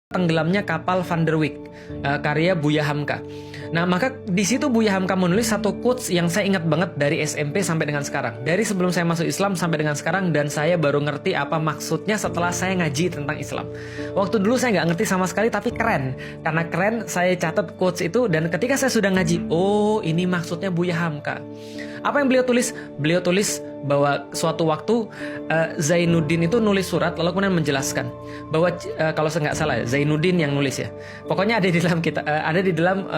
Tenggelamnya Kapal Van der Wijk, karya Buya Hamka. Nah, maka di situ Buya Hamka menulis satu quotes yang saya ingat banget dari SMP sampai dengan sekarang. Dari sebelum saya masuk Islam sampai dengan sekarang, dan saya baru ngerti apa maksudnya setelah saya ngaji tentang Islam. Waktu dulu saya nggak ngerti sama sekali, tapi keren. Karena keren, saya catat quotes itu, dan ketika saya sudah ngaji, oh ini maksudnya Buya Hamka. Apa yang beliau tulis? Beliau tulis bahwa suatu waktu Zainuddin itu nulis surat, lalu kemudian menjelaskan bahwa kalau saya nggak salah, Zainuddin yang nulis ya. Pokoknya ada di dalam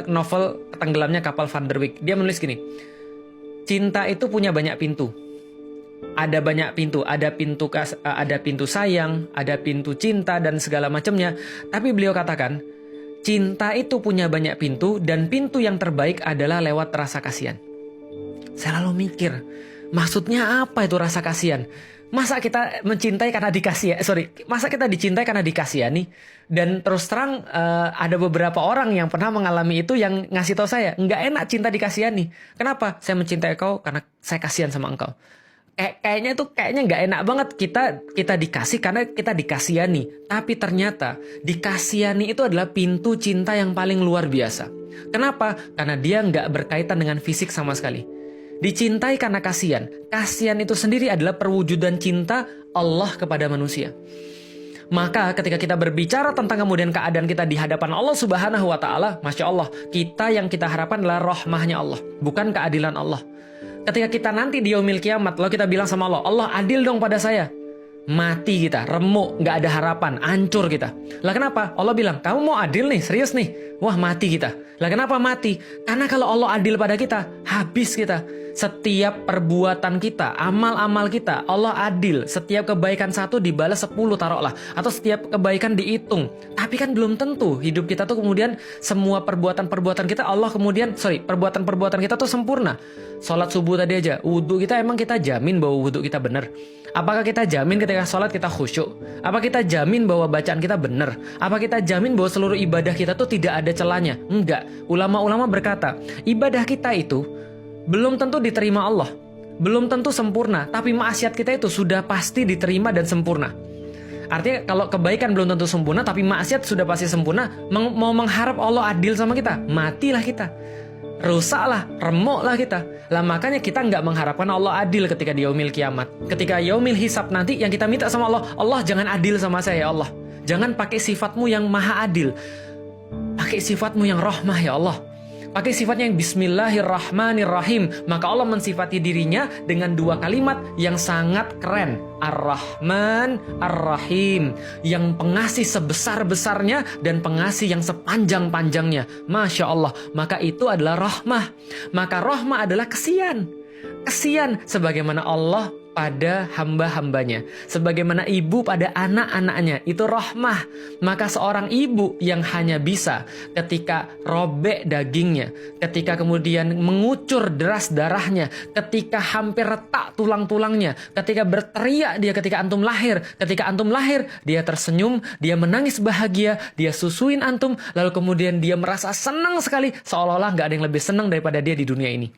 novel Tenggelamnya Kapal Van der Wijk. Dia menulis gini: cinta itu punya banyak pintu. Ada banyak pintu, ada pintu sayang, ada pintu cinta dan segala macamnya. Tapi beliau katakan, cinta itu punya banyak pintu, dan pintu yang terbaik adalah lewat rasa kasihan. Saya lalu mikir, maksudnya apa itu rasa kasihan? Masa kita mencintai karena masa kita dicintai karena dikasihani? Dan terus terang ada beberapa orang yang pernah mengalami itu yang ngasih tahu saya, nggak enak cinta dikasihani. Kenapa? Saya mencintai kau karena saya kasihan sama engkau. Kayaknya nggak enak banget kita dikasih karena kita dikasihani. Tapi ternyata dikasihani itu adalah pintu cinta yang paling luar biasa. Kenapa? Karena dia nggak berkaitan dengan fisik sama sekali. Dicintai karena kasihan. Kasihan itu sendiri adalah perwujudan cinta Allah kepada manusia. Maka ketika kita berbicara tentang kemudian keadaan kita di hadapan Allah Subhanahu wa Ta'ala, Masya Allah, yang kita harapkan adalah rahmahnya Allah, bukan keadilan Allah. Ketika kita nanti di yaumil kiamat, lalu kita bilang sama Allah, Allah adil dong pada saya. Mati kita, remuk, gak ada harapan, hancur kita. Lah kenapa? Allah bilang, kamu mau adil nih, serius nih. Wah, mati kita. Lah kenapa mati? Karena kalau Allah adil pada kita, habis kita. Setiap perbuatan kita, amal-amal kita, Allah adil. Setiap kebaikan satu dibalas 10 taruhlah. Atau setiap kebaikan dihitung. Tapi kan belum tentu hidup kita tuh kemudian semua perbuatan-perbuatan kita perbuatan-perbuatan kita tuh sempurna. Sholat subuh tadi aja, wudhu kita, emang kita jamin bahwa wudhu kita benar? Apakah kita jamin ketika sholat kita khusyuk? Apa kita jamin bahwa bacaan kita benar? Apa kita jamin bahwa seluruh ibadah kita tuh tidak ada celahnya? Enggak. Ulama-ulama berkata, ibadah kita itu belum tentu diterima Allah, belum tentu sempurna, tapi maksiat kita itu sudah pasti diterima dan sempurna. Artinya kalau kebaikan belum tentu sempurna, tapi maksiat sudah pasti sempurna. Mau mengharap Allah adil sama kita, matilah kita, rusaklah, remuklah kita. Lah makanya kita nggak mengharapkan Allah adil ketika di yaumil kiamat. Ketika yaumil hisab nanti, yang kita minta sama Allah, Allah jangan adil sama saya ya Allah. Jangan pakai sifatmu yang maha adil, pakai sifatmu yang rahmah ya Allah. Pakai sifatnya yang Bismillahirrahmanirrahim. Maka Allah mensifati dirinya dengan dua kalimat yang sangat keren, Ar-Rahman, Ar-Rahim, yang pengasih sebesar-besarnya dan pengasih yang sepanjang-panjangnya. Masya Allah. Maka itu adalah rahmah. Maka rahmah adalah kesian. Kesian sebagaimana Allah pada hamba-hambanya, sebagaimana ibu pada anak-anaknya, itu rahmah. Maka seorang ibu yang hanya bisa ketika robek dagingnya, ketika kemudian mengucur deras darahnya, ketika hampir retak tulang-tulangnya, ketika berteriak dia ketika antum lahir, dia tersenyum, dia menangis bahagia, dia susuin antum, lalu kemudian dia merasa senang sekali, seolah-olah gak ada yang lebih senang daripada dia di dunia ini.